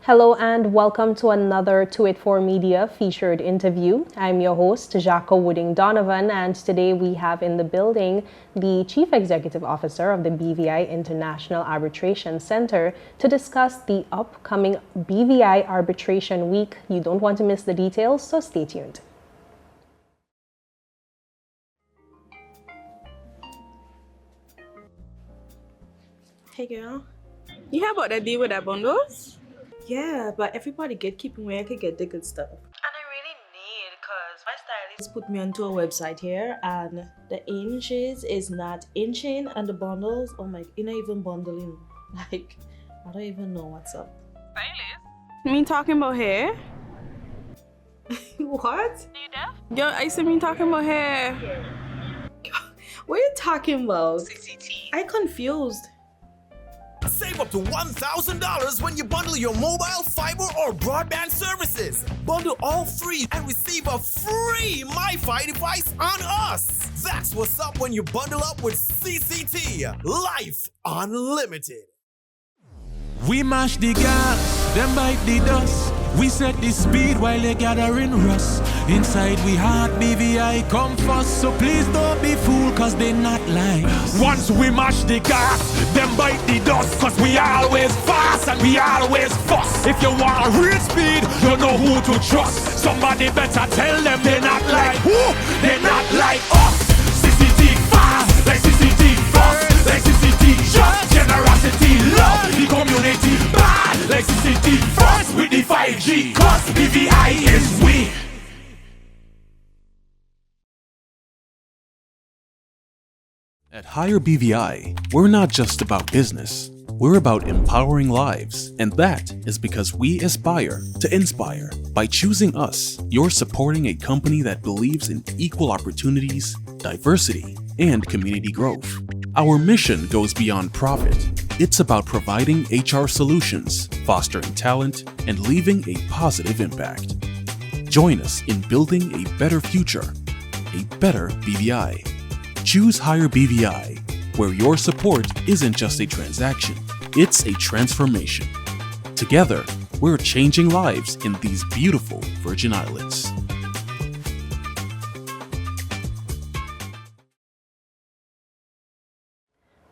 Hello and welcome to another 284 Media featured interview. I'm your host, Jhaka Wooding-Donovan, and today we have in the building the Chief Executive Officer of the BVI International Arbitration Center to discuss the upcoming BVI Arbitration Week. You don't want to miss the details, so stay tuned. Hey girl, you hear about that deal with that bundles? Yeah, but everybody gatekeeping where I could get the good stuff. And I really need, cause my stylist Just put me onto a website here, and the inches is not inching, and the bundles, oh my, you're not even bundling. Like, I don't even know what's up. stylist. Me talking about hair? What? You deaf? Yo, I see me talking about hair. What are you talking about? CCT. I confused. Save up to $1,000 when you bundle your mobile, fiber, or broadband services. Bundle all three and receive a free MiFi device on us. That's what's up when you bundle up with CCT. Life Unlimited. We mash the gas, them bite the dust. We set the speed while they gathering rust. Inside we heart BVI come first. So please don't be fooled, cause they not like us. Once we mash the gas, them bite the dust. Cause we always fast and we always fuss. If you want a real speed, you know who to trust. Somebody better tell them they're not like who? They're not like us. CCT fast, like CCT fast, like CCT just generosity, love the community bad, like CCT first with the 5G. Cause BVI is we. At Higher BVI, we're not just about business. We're about empowering lives, and that is because we aspire to inspire. By choosing us, you're supporting a company that believes in equal opportunities, diversity, and community growth. Our mission goes beyond profit. It's about providing HR solutions, fostering talent, and leaving a positive impact. Join us in building a better future, a better BVI. Choose Higher BVI, where your support isn't just a transaction, it's a transformation. Together, we're changing lives in these beautiful Virgin Islands.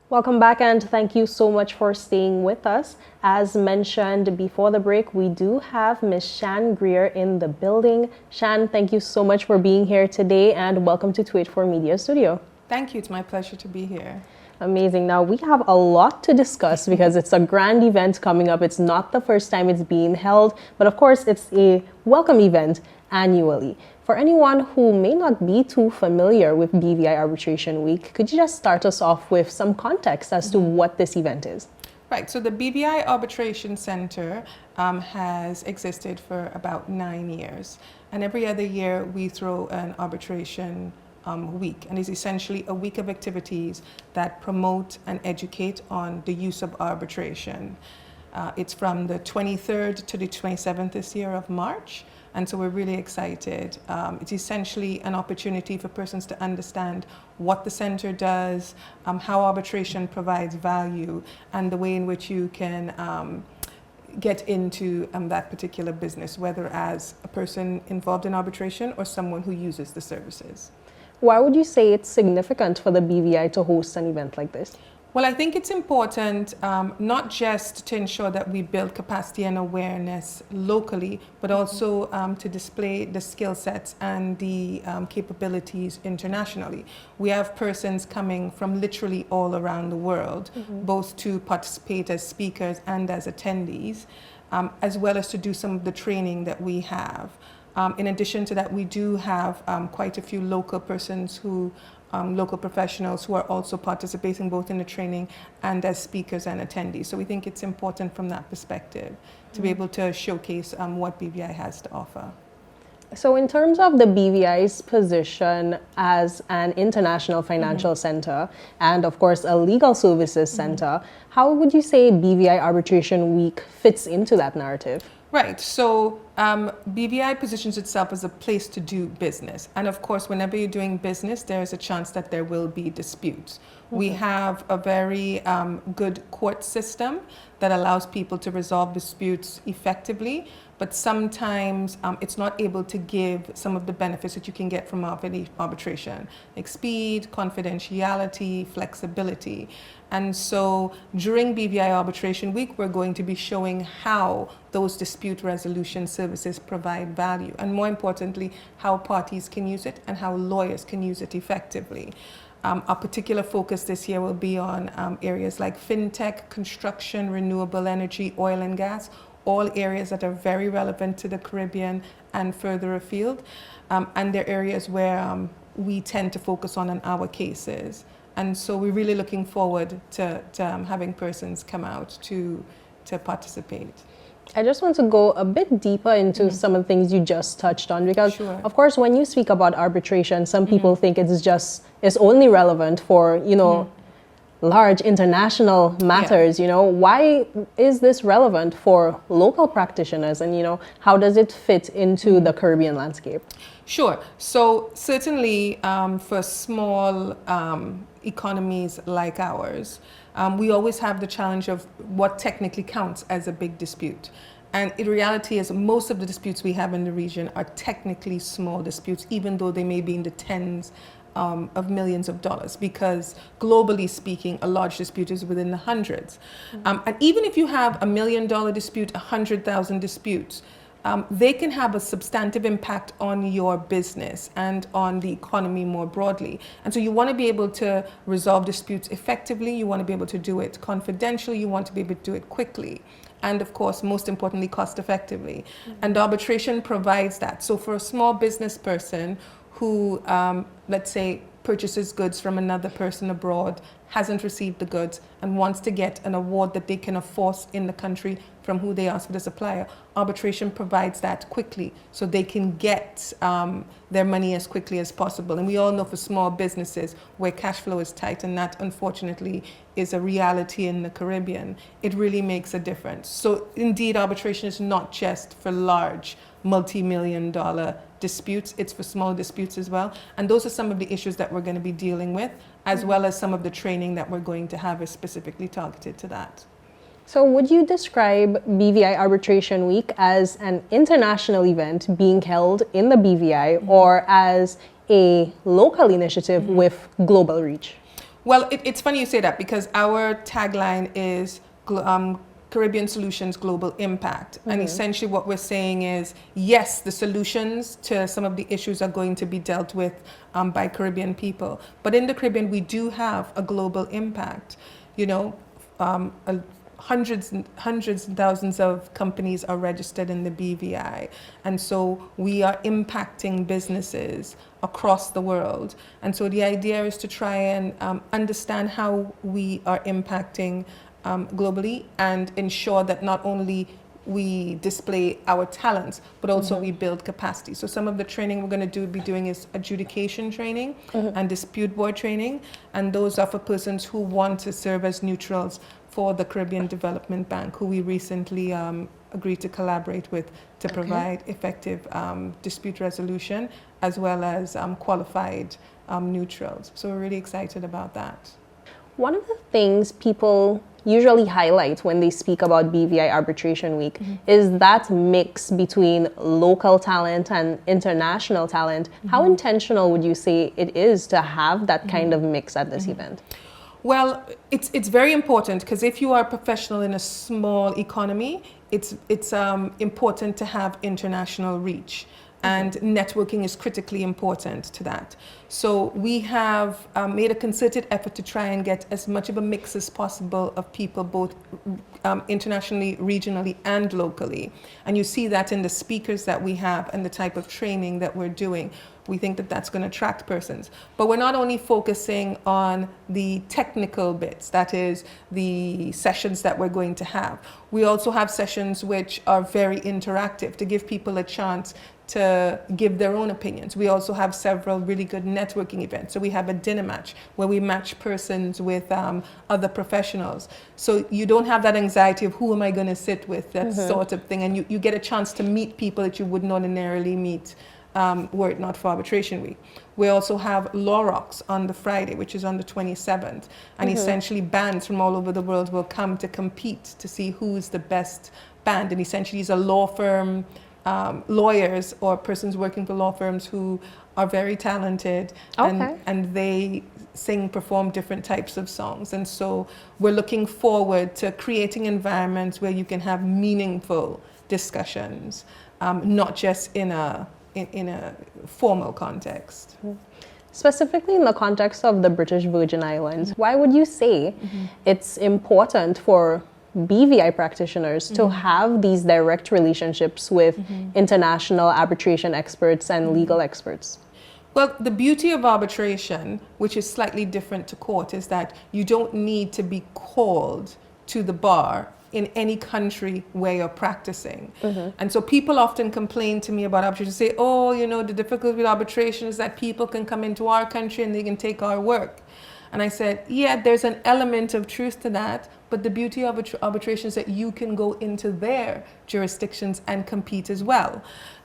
Welcome back and thank you so much for staying with us. As mentioned before the break, we do have Ms. Shan Greer in the building. Shan, thank you so much for being here today and welcome to 284 Media Studio. Thank you. It's my pleasure to be here. Amazing. Now we have a lot to discuss because it's a grand event coming up. It's not the first time it's being held, but of course it's a welcome event annually. For anyone who may not be too familiar with BVI Arbitration Week, could you just start us off with some context as to what this event is? Right. So the BVI Arbitration Center has existed for about 9 years. And every other year we throw an arbitration week, and it's essentially a week of activities that promote and educate on the use of arbitration. It's from the 23rd to the 27th this year of March, and so we're really excited. It's essentially an opportunity for persons to understand what the center does, how arbitration provides value, and the way in which you can get into that particular business, whether as a person involved in arbitration or someone who uses the services. Why would you say it's significant for the BVI to host an event like this? Well, I think it's important not just to ensure that we build capacity and awareness locally, but also to display the skill sets and the capabilities internationally. We have persons coming from literally all around the world, both to participate as speakers and as attendees, as well as to do some of the training that we have. In addition to that, we do have quite a few local persons who, local professionals who are also participating both in the training and as speakers and attendees. So we think it's important from that perspective to be able to showcase what BVI has to offer. So in terms of the BVI's position as an international financial center and of course a legal services center, how would you say BVI Arbitration Week fits into that narrative? Right. So BVI positions itself as a place to do business. And of course, whenever you're doing business, there's a chance that there will be disputes. We have a very good court system that allows people to resolve disputes effectively, but sometimes it's not able to give some of the benefits that you can get from arbitration, like speed, confidentiality, flexibility. And so during BVI Arbitration Week, we're going to be showing how those dispute resolution services provide value, and more importantly, how parties can use it and how lawyers can use it effectively. Our particular focus this year will be on areas like fintech, construction, renewable energy, oil and gas, all areas that are very relevant to the Caribbean and further afield. And they're areas where we tend to focus on in our cases. And so we're really looking forward to having persons come out to participate. I just want to go a bit deeper into some of the things you just touched on, because Sure. of course when you speak about arbitration, some people think it's only relevant for, large international matters. Why is this relevant for local practitioners, and how does it fit into the Caribbean landscape? Sure. So certainly for small economies like ours, we always have the challenge of what technically counts as a big dispute. And in reality is most of the disputes we have in the region are technically small disputes, even though they may be in the tens of millions of dollars, because globally speaking, a large dispute is within the hundreds. And even if you have $1 million dispute, 100,000 disputes, they can have a substantive impact on your business and on the economy more broadly. And so you want to be able to resolve disputes effectively, you want to be able to do it confidentially, you want to be able to do it quickly, and of course, most importantly, cost effectively. And arbitration provides that. So for a small business person who, let's say, purchases goods from another person abroad, hasn't received the goods, and wants to get an award that they can enforce in the country from who they ask for the supplier, arbitration provides that quickly so they can get their money as quickly as possible. And we all know for small businesses where cash flow is tight, and that unfortunately is a reality in the Caribbean, it really makes a difference. So indeed, arbitration is not just for large multi-million-dollar disputes, it's for small disputes as well. And those are some of the issues that we're going to be dealing with, as well as some of the training that we're going to have is specifically targeted to that. So would you describe BVI Arbitration Week as an international event being held in the BVI or as a local initiative with global reach? Well, it's funny you say that, because our tagline is Caribbean Solutions Global Impact. And essentially what we're saying is, yes, the solutions to some of the issues are going to be dealt with by Caribbean people. But in the Caribbean, we do have a global impact. Hundreds and thousands of companies are registered in the BVI. And so we are impacting businesses across the world. And so the idea is to try and understand how we are impacting globally and ensure that not only we display our talents, but also we build capacity. So some of the training we're going to be doing is adjudication training and dispute board training. And those are for persons who want to serve as neutrals for the Caribbean Development Bank, who we recently agreed to collaborate with to provide effective dispute resolution, as well as qualified neutrals. So we're really excited about that. One of the things people usually highlight when they speak about BVI Arbitration Week is that mix between local talent and international talent. How intentional would you say it is to have that kind of mix at this event? Well, it's very important, because if you are a professional in a small economy, it's important to have international reach. And networking is critically important to that. So we have made a concerted effort to try and get as much of a mix as possible of people, both internationally, regionally, and locally. And you see that in the speakers that we have and the type of training that we're doing. We think that that's going to attract persons. But we're not only focusing on the technical bits, that is the sessions that we're going to have. We also have sessions which are very interactive to give people a chance to give their own opinions. We also have several really good networking events. So we have a dinner match where we match persons with other professionals. So you don't have that anxiety of who am I going to sit with, that sort of thing. And you get a chance to meet people that you wouldn't ordinarily meet were it not for Arbitration Week. We also have Law Rocks on the Friday, which is on the 27th. And essentially bands from all over the world will come to compete to see who's the best band. And essentially these are law firm lawyers or persons working for law firms who are very talented, and they perform different types of songs. And so we're looking forward to creating environments where you can have meaningful discussions, not just in a formal context. Specifically in the context of the British Virgin Islands, why would you say it's important for BVI practitioners to have these direct relationships with international arbitration experts and legal experts? Well, the beauty of arbitration, which is slightly different to court, is that you don't need to be called to the bar in any country where you're practicing. And so people often complain to me about arbitration, say, oh, you know, the difficulty with arbitration is that people can come into our country and they can take our work. And I said, yeah, there's an element of truth to that, but the beauty of arbitration is that you can go into their jurisdictions and compete as well.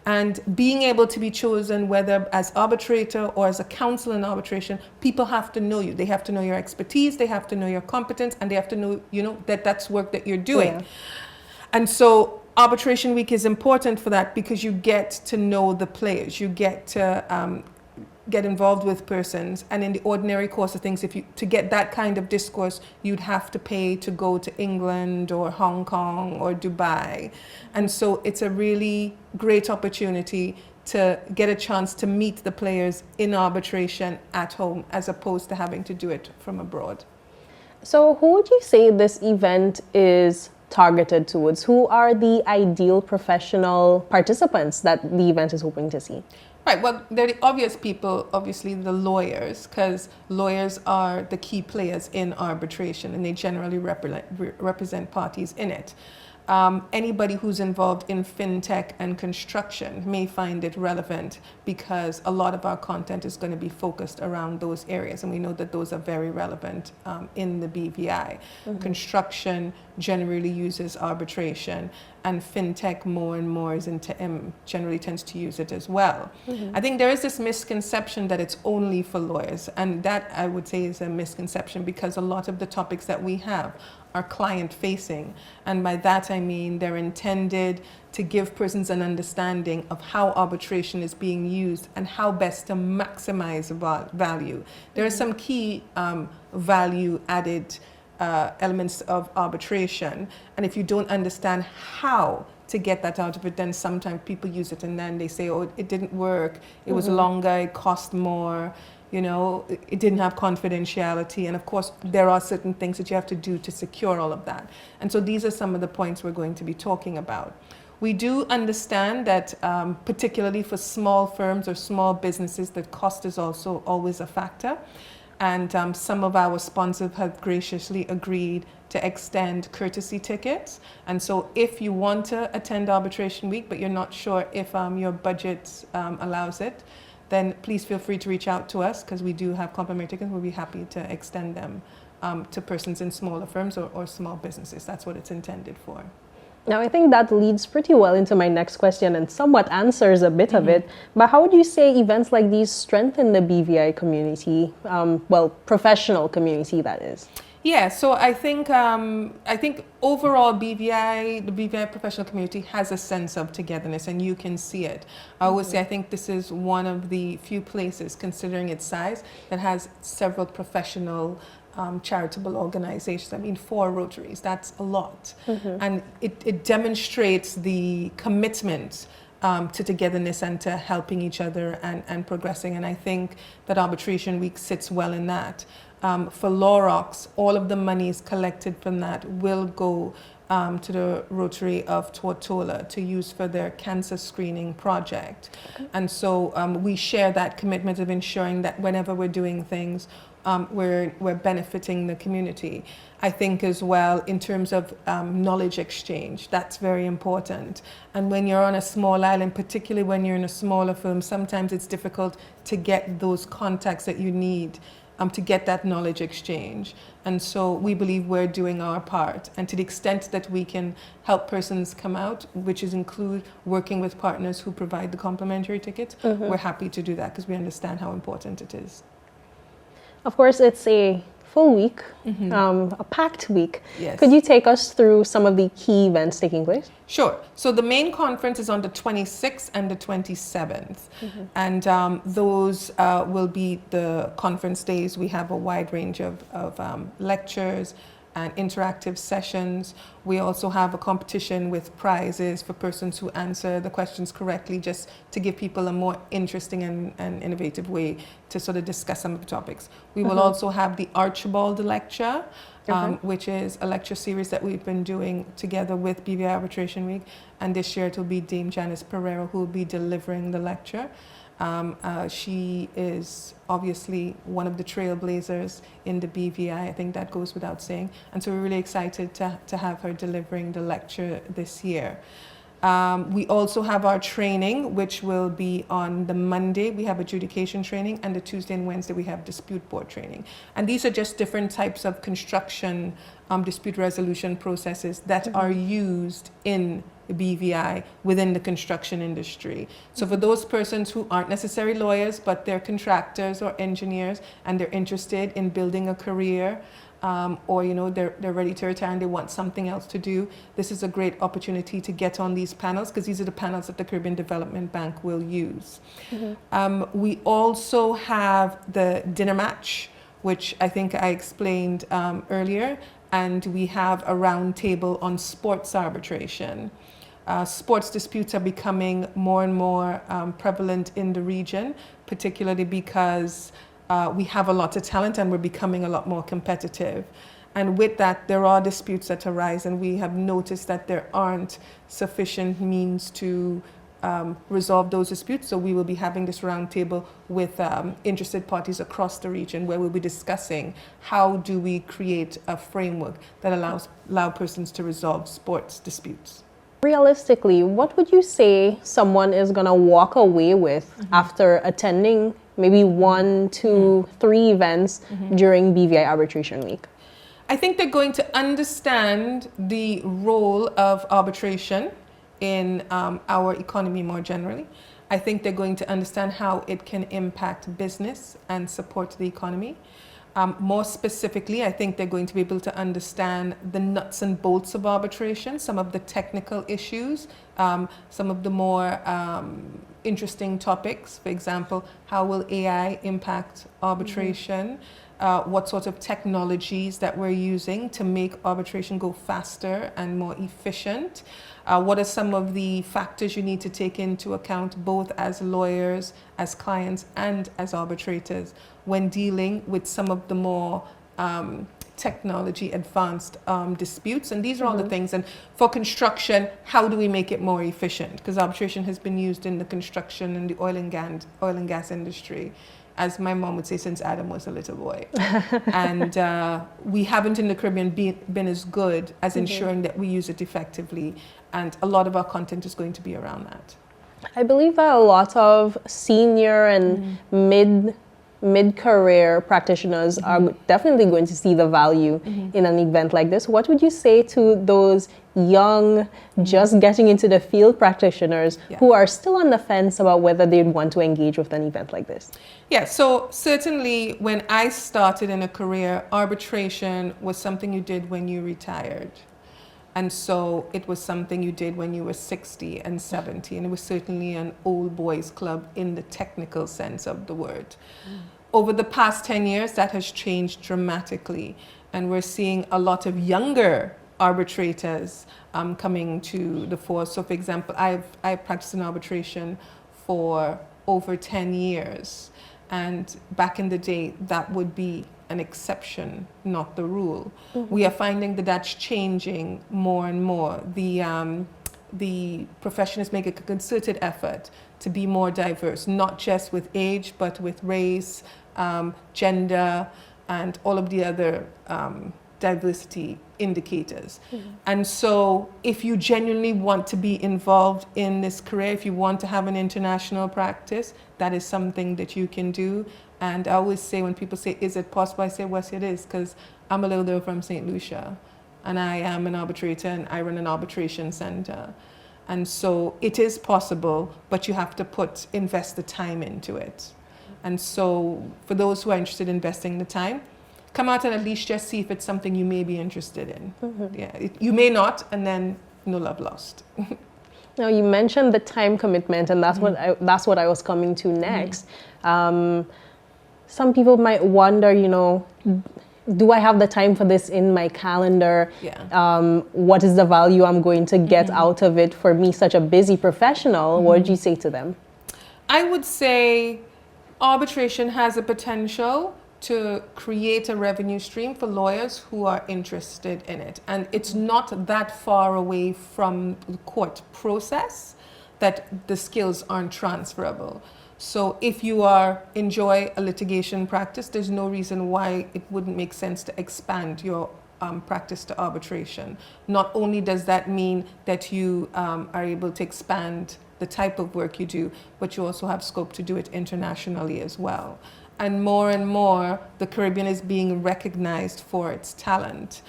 And being able to be chosen, whether as arbitrator or as a counsel in arbitration, people have to know you. They have to know your expertise, they have to know your competence, and they have to know, you know, that that's work that you're doing. Yeah. And so Arbitration Week is important for that, because you get to know the players. You get to get involved with persons, and in the ordinary course of things, to get that kind of discourse, you'd have to pay to go to England or Hong Kong or Dubai. And so it's a really great opportunity to get a chance to meet the players in arbitration at home, as opposed to having to do it from abroad. So who would you say this event is targeted towards? Who are the ideal professional participants that the event is hoping to see? Right, well, they're the obvious people, obviously the lawyers, because lawyers are the key players in arbitration and they generally represent parties in it. Anybody who's involved in fintech and construction may find it relevant, because a lot of our content is going to be focused around those areas, and we know that those are very relevant in the BVI. Construction generally uses arbitration, and fintech more and more generally tends to use it as well. I think there is this misconception that it's only for lawyers, and that I would say is a misconception, because a lot of the topics that we have are client facing, and by that I mean they're intended to give persons an understanding of how arbitration is being used and how best to maximize value. There are some key value added elements of arbitration, and if you don't understand how to get that out of it, then sometimes people use it and then they say, oh, it didn't work, it was longer, it cost more, you know, it didn't have confidentiality. And of course, there are certain things that you have to do to secure all of that. And so these are some of the points we're going to be talking about. We do understand that particularly for small firms or small businesses, that cost is also always a factor. And some of our sponsors have graciously agreed to extend courtesy tickets. And so if you want to attend Arbitration Week, but you're not sure if your budget allows it, then please feel free to reach out to us, because we do have complimentary tickets. We'll be happy to extend them to persons in smaller firms or small businesses. That's what it's intended for. Now, I think that leads pretty well into my next question and somewhat answers a bit of it. But how would you say events like these strengthen the BVI community, professional community, that is? Yeah, so I think overall the BVI professional community has a sense of togetherness, and you can see it. I always say I think this is one of the few places, considering its size, that has several professional charitable organizations. I mean, 4 Rotaries, that's a lot. And it demonstrates the commitment to togetherness and to helping each other and progressing. And I think that Arbitration Week sits well in that. For Law Rocks, all of the monies collected from that will go to the Rotary of Tortola to use for their cancer screening project. And so we share that commitment of ensuring that whenever we're doing things, we're benefiting the community. I think as well, in terms of knowledge exchange, that's very important. And when you're on a small island, particularly when you're in a smaller firm, sometimes it's difficult to get those contacts that you need to get that knowledge exchange. And so we believe we're doing our part. And to the extent that we can help persons come out, which is include working with partners who provide the complimentary tickets, we're happy to do that because we understand how important it is. Of course, it's a full week, a packed week. Yes. Could you take us through some of the key events taking place? Sure. So the main conference is on the 26th and the 27th. And those will be the conference days. We have a wide range of lectures and interactive sessions. We also have a competition with prizes for persons who answer the questions correctly, just to give people a more interesting and innovative way to sort of discuss some of the topics. We will also have the Archibald lecture, which is a lecture series that we've been doing together with BVI Arbitration Week. And this year it will be Dame Janice Pereira who will be delivering the lecture. She is obviously one of the trailblazers in the BVI. I think that goes without saying. And so we're really excited to have her delivering the lecture this year. We also have our training, which will be on the Monday. We have adjudication training, and the Tuesday and Wednesday we have dispute board training. And these are just different types of construction dispute resolution processes that are used in the BVI within the construction industry. So for those persons who aren't necessarily lawyers, but they're contractors or engineers, and they're interested in building a career, or they're ready to retire and they want something else to do, this is a great opportunity to get on these panels, because these are the panels that the Caribbean Development Bank will use. We also have the dinner match, which I think I explained earlier, and we have a round table on sports arbitration. Sports disputes are becoming more and more prevalent in the region, particularly because we have a lot of talent and we're becoming a lot more competitive. And with that, there are disputes that arise, and we have noticed that there aren't sufficient means to resolve those disputes. So we will be having this roundtable with interested parties across the region, where we'll be discussing how do we create a framework that allow persons to resolve sports disputes. Realistically, what would you say someone is going to walk away with after attending maybe 1, 2, 3 events during BVI Arbitration Week? I think they're going to understand the role of arbitration in our economy more generally. I think they're going to understand how it can impact business and support the economy. More specifically, I think they're going to be able to understand the nuts and bolts of arbitration, some of the technical issues, some of the more interesting topics. For example, how will AI impact arbitration? What sort of technologies that we're using to make arbitration go faster and more efficient? What are some of the factors you need to take into account, both as lawyers, as clients, and as arbitrators, when dealing with some of the more technology advanced disputes? And these are all the things. And for construction, how do we make it more efficient? Because arbitration has been used in the construction and the oil and gas industry, as my mom would say, since Adam was a little boy. And we haven't in the Caribbean been as good as ensuring that we use it effectively. And a lot of our content is going to be around that. I believe that a lot of senior and mid-career practitioners are definitely going to see the value in an event like this. What would you say to those young, just getting into the field practitioners who are still on the fence about whether they'd want to engage with an event like this? Yeah, so certainly when I started in a career, arbitration was something you did when you retired. And so it was something you did when you were 60 and 70, and it was certainly an old boys club in the technical sense of the word. Over the past 10 years, that has changed dramatically, and we're seeing a lot of younger arbitrators coming to the fore. So for example, I've practiced in arbitration for over 10 years, and back in the day, that would be an exception, not the rule. We are finding that that's changing more and more. The profession is making a concerted effort to be more diverse, not just with age, but with race, gender, and all of the other diversity indicators. And so if you genuinely want to be involved in this career, if you want to have an international practice, that is something that you can do. And I always say, when people say, is it possible? I say, yes, it is, because I'm a little girl from St. Lucia, and I am an arbitrator, and I run an arbitration center. And so it is possible, but you have to invest the time into it. And so for those who are interested in investing the time, come out and at least just see if it's something you may be interested in. Yeah, you may not, and then no love lost. Now, you mentioned the time commitment, and that's what I was coming to next. Some people might wonder, do I have the time for this in my calendar? Yeah. What is the value I'm going to get out of it for me, such a busy professional? What would you say to them? I would say arbitration has a potential to create a revenue stream for lawyers who are interested in it. And it's not that far away from the court process that the skills aren't transferable. So if you enjoy a litigation practice, there's no reason why it wouldn't make sense to expand your practice to arbitration. Not only does that mean that you are able to expand the type of work you do, but you also have scope to do it internationally as well. And more, the Caribbean is being recognized for its talent.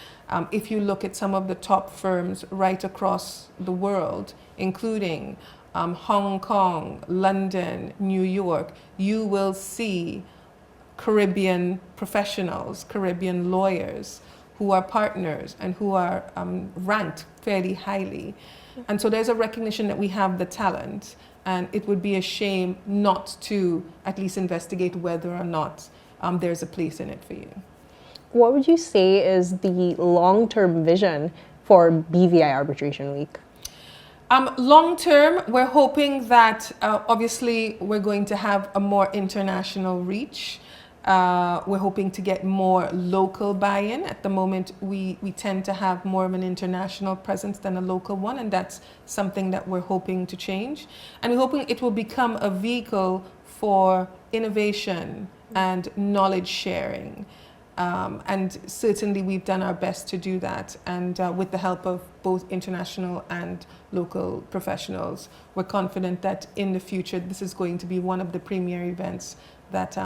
If you look at some of the top firms right across the world, including Hong Kong, London, New York, you will see Caribbean professionals, Caribbean lawyers who are partners and who are ranked fairly highly. And so there's a recognition that we have the talent, and it would be a shame not to at least investigate whether or not there's a place in it for you. What would you say is the long-term vision for BVI Arbitration Week? Long term, we're hoping that obviously we're going to have a more international reach. We're hoping to get more local buy-in. At the moment, we tend to have more of an international presence than a local one, and that's something that we're hoping to change. And we're hoping it will become a vehicle for innovation and knowledge sharing. And certainly we've done our best to do that. And with the help of both international and local professionals, we're confident that in the future, this is going to be one of the premier events that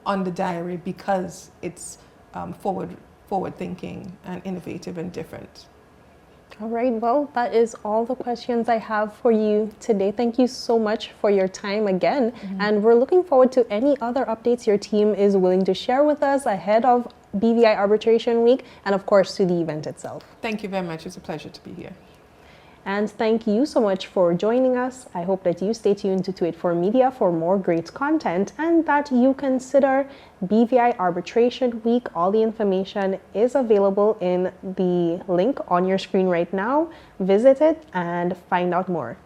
on the diary, because it's forward thinking and innovative and different. All right, well, that is all the questions I have for you today. Thank you so much for your time again. And we're looking forward to any other updates your team is willing to share with us ahead of BVI Arbitration Week, and of course to the event itself. Thank you very much. It's a pleasure to be here. And thank you so much for joining us. I hope that you stay tuned to forMedia for more great content, and that you consider BVI Arbitration Week. All the information is available in the link on your screen right now. Visit it and find out more.